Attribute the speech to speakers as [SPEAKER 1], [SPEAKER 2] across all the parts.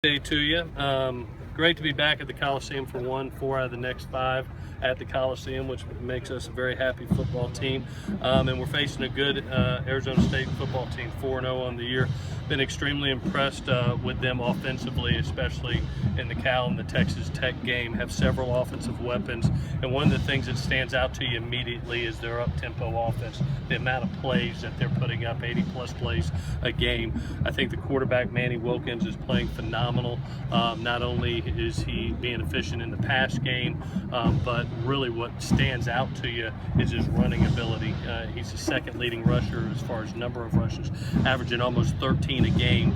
[SPEAKER 1] Day to you. Great to be back at the Coliseum for 4 out of the next 5 at the Coliseum, which makes us a very happy football team. And we're facing a good Arizona State football team, 4-0 on the year. Been extremely impressed with them offensively, especially in the Cal and the Texas Tech game. Have several offensive weapons, and one of the things that stands out to you immediately is their up-tempo offense. The amount of plays that they're putting up, 80-plus plays a game. I think the quarterback, Manny Wilkins, is playing phenomenal. Not only is he being efficient in the pass game, but really what stands out to you is his running ability. He's the second leading rusher as far as number of rushes, averaging almost 13 a game.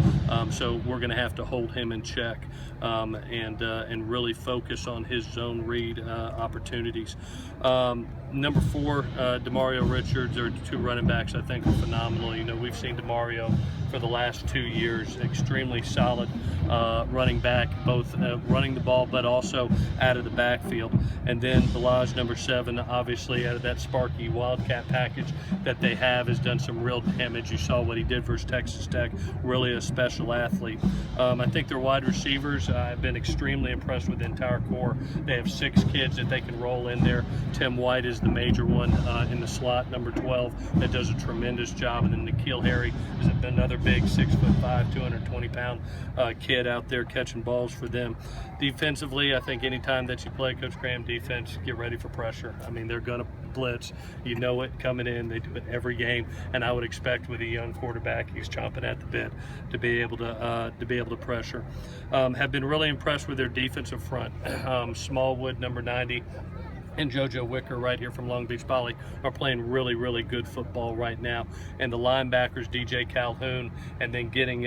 [SPEAKER 1] So we're going to have to hold him in check and really focus on his zone read opportunities. Number 4, Demario Richards, or 2 running backs, I think are phenomenal. You know, we've seen Demario for the last 2 years, extremely solid running back, both running the ball but also out of the backfield. And then Balaj, number 7, obviously out of that Sparky Wildcat package that they have, has done some real damage. You saw what he did versus Texas Tech, really a special athlete. I think their wide receivers, I've been extremely impressed with the entire core. They have 6 kids that they can roll in there. Tim White is the major one in the slot, number 12, that does a tremendous job. And then N'Keal Harry is another big 6'5", 220-pound kid out there catching balls for them. Defensively, I think anytime that you play Coach Graham defense, get ready for pressure. I mean, they're going to blitz. You know it coming in. They do it every game, and I would expect with a young quarterback, he's chomping at the bit to be able to pressure. Have been really impressed with their defensive front. Smallwood, number 90. And JoJo Wicker right here from Long Beach Poly are playing really, really good football right now. And the linebackers, DJ Calhoun, and then getting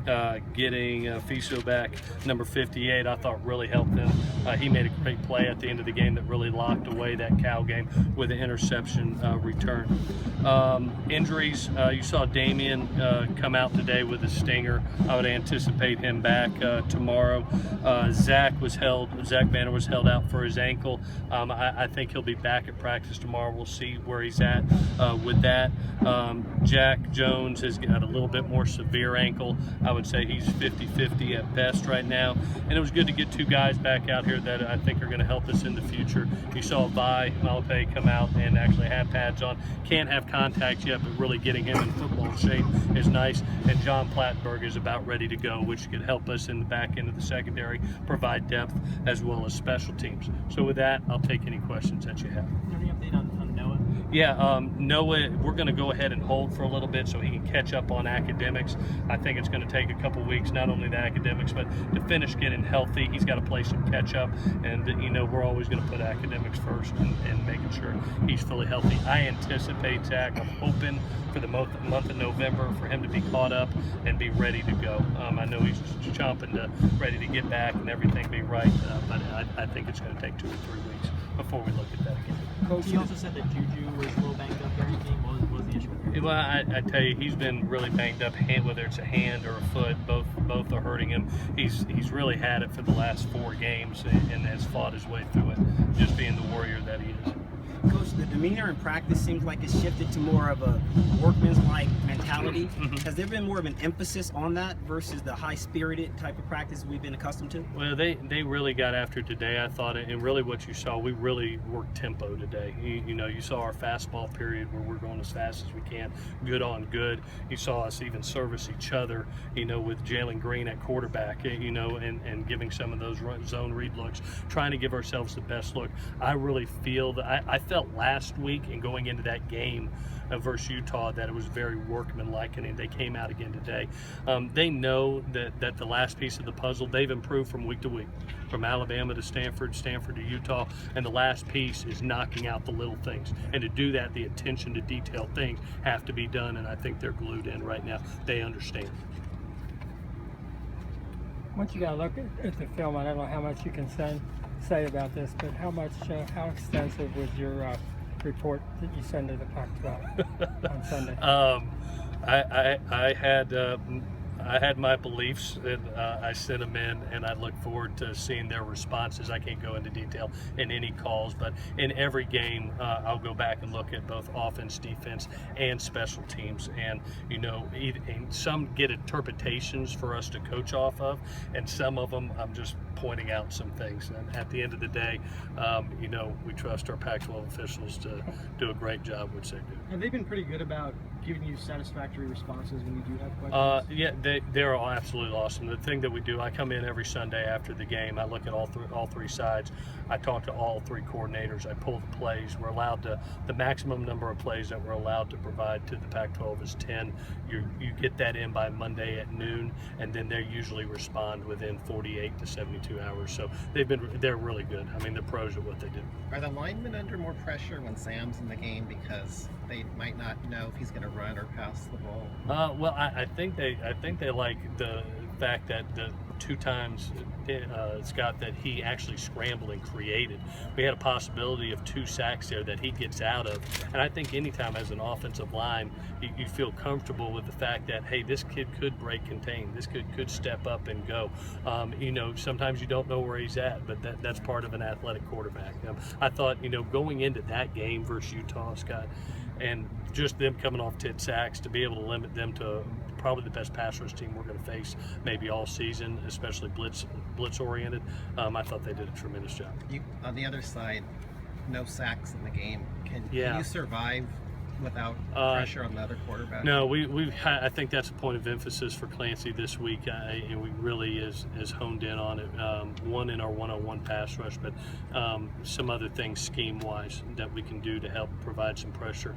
[SPEAKER 1] Fiso back, number 58, I thought really helped them. He made a great play at the end of the game that really locked away that Cal game with an interception return. Injuries, you saw Damian come out today with a stinger. I would anticipate him back tomorrow. Zach Banner was held out for his ankle. I think he'll be back at practice tomorrow. We'll see where he's at with that. Jack Jones has got a little bit more severe ankle. I would say he's 50-50 at best right now. And it was good to get 2 guys back out here that I think are going to help us in the future. You saw Vi Malape come out and actually have pads on. Can't have contact yet, but really getting him in football shape is nice. And John Plattenberg is about ready to go, which could help us in the back end of the secondary, provide depth as well as special teams. So with that, I'll take any questions that you have.
[SPEAKER 2] Any update on Noah?
[SPEAKER 1] Yeah, Noah, we're going to go ahead and hold for a little bit so he can catch up on academics. I think it's going to take a couple weeks, not only the academics, but to finish getting healthy. He's got to play some catch up, and you know, we're always going to put academics first and making sure he's fully healthy. I anticipate, Zach, I'm hoping for the month of November for him to be caught up and be ready to go. I know he's chomping ready to get back and everything be right, but I think it's going to take 2 or 3 weeks before we look at that again.
[SPEAKER 2] Coach, he also said that Juju was a little banged up during the game. What was the issue with him?
[SPEAKER 1] Well, I tell you, he's been really banged up, whether it's a hand or a foot. Both are hurting him. He's really had it for the last 4 games and has fought his way through it, just being the warrior that he is.
[SPEAKER 3] Coach, the demeanor in practice seems like it's shifted to more of a workman's-like mentality. Has there been more of an emphasis on that versus the high-spirited type of practice we've been accustomed to?
[SPEAKER 1] Well, they really got after it today, I thought, and really what you saw, we really worked tempo today. You know, you saw our fastball period where we're going as fast as we can, good on good. You saw us even service each other, you know, with Jalen Green at quarterback, you know, and giving some of those zone read looks, trying to give ourselves the best look. I really feel that I felt last week and going into that game versus Utah that it was very workmanlike, and they came out again today. They know that the last piece of the puzzle, they've improved from week to week, from Alabama to Stanford to Utah, and the last piece is knocking out the little things. And to do that, the attention to detail things have to be done, and I think they're glued in right now. They understand.
[SPEAKER 4] Once you got to look at the film, I don't know how much you can say about this, but how extensive was your report that you sent to the Pac-12 on Sunday?
[SPEAKER 1] I had my beliefs, and I sent them in, and I look forward to seeing their responses. I can't go into detail in any calls, but in every game, I'll go back and look at both offense, defense, and special teams. And and some get interpretations for us to coach off of, and some of them I'm just pointing out some things. And at the end of the day, we trust our Pac-12 officials to do a great job, which they do.
[SPEAKER 2] Have they been pretty good about giving you satisfactory responses when you do have questions?
[SPEAKER 1] Yeah, they're all absolutely awesome. The thing that we do, I come in every Sunday after the game. I look at all three sides. I talk to all three coordinators. I pull the plays. We're allowed to, the maximum number of plays that we're allowed to provide to the Pac-12 is 10. You get that in by Monday at noon, and then they usually respond within 48 to 72 hours. So they're really good. I mean, they're pros at what they do.
[SPEAKER 5] Are the linemen under more pressure when Sam's in the game because they might not know if he's going to run or pass the ball?
[SPEAKER 1] Well, I think they like the fact that the 2 times, Scott, that he actually scrambled and created. We had a possibility of 2 sacks there that he gets out of. And I think anytime as an offensive line, you feel comfortable with the fact that, hey, this kid could break contain. This kid could step up and go. Sometimes you don't know where he's at, but that's part of an athletic quarterback. I thought, going into that game versus Utah, Scott, and just them coming off 10 sacks, to be able to limit them to probably the best pass rush team we're going to face maybe all season, especially blitz oriented. I thought they did a tremendous job.
[SPEAKER 5] On the other side, no sacks in the game. Can you survive without pressure on the other quarterback?
[SPEAKER 1] No, I think that's a point of emphasis for Clancy this week, and we really is honed in on it. One, in our one-on-one pass rush, but some other things scheme-wise that we can do to help provide some pressure,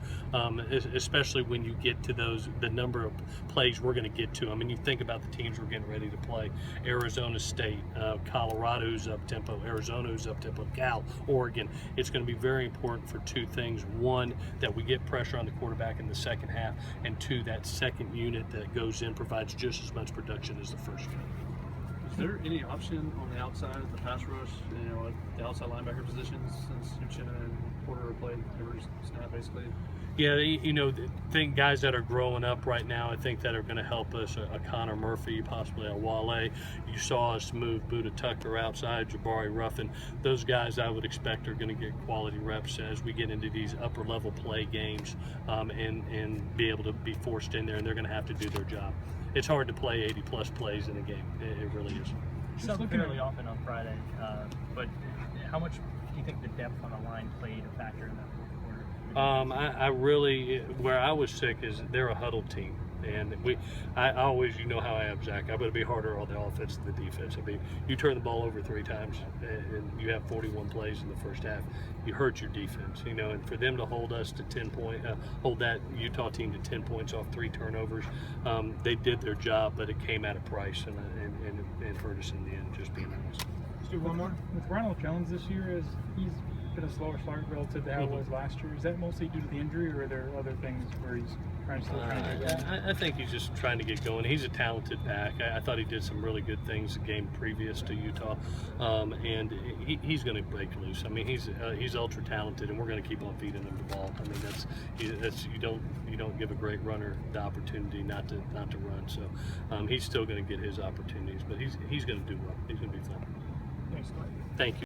[SPEAKER 1] especially when you get to the number of plays we're going to get to. I mean, you think about the teams we're getting ready to play: Arizona State, Colorado's up tempo, Arizona's up tempo, Cal, Oregon. It's going to be very important for 2 things: one, that we get pressure on the quarterback in the second half, and 2, that second unit that goes in provides just as much production as the first unit.
[SPEAKER 6] Is there any option on the outside of the pass rush, at the outside linebacker positions, since Uchenna and Porter are played every snap basically?
[SPEAKER 1] Yeah, think guys that are growing up right now, I think that are going to help us, a Connor Murphy, possibly a Wale. You saw us move Buda Tucker outside, Jabari Ruffin. Those guys I would expect are going to get quality reps as we get into these upper level play games, and be able to be forced in there, and they're going to have to do their job. It's hard to play 80 plus plays in a game. It really is.
[SPEAKER 2] Sub fairly often on Friday, but how much do you think the depth on the line played a factor in that fourth quarter?
[SPEAKER 1] I really, where I was sick is they're a huddled team. And I always, how I am, Zach. I'm going to be harder on the offense than the defense. I mean, you turn the ball over 3 times and you have 41 plays in the first half. You hurt your defense, and for them to hold us to 10 points, hold that Utah team to 10 points off 3 turnovers, they did their job, but it came at a price, and it hurt us in the end, just being honest.
[SPEAKER 7] Let's do one more. With Ronald Jones this year, he's been a slower start relative to how it was last year. Is that mostly due to the injury, or are there other things where he's trying to get going?
[SPEAKER 1] I think he's just trying to get going. He's a talented back. I thought he did some really good things the game previous to Utah, and he's going to break loose. I mean, he's ultra talented, and we're going to keep on feeding him the ball. I mean, that's you don't give a great runner the opportunity not to run. So he's still going to get his opportunities, but he's going to do well. He's going to be fun.
[SPEAKER 7] Thanks, Clay.
[SPEAKER 1] Thank you.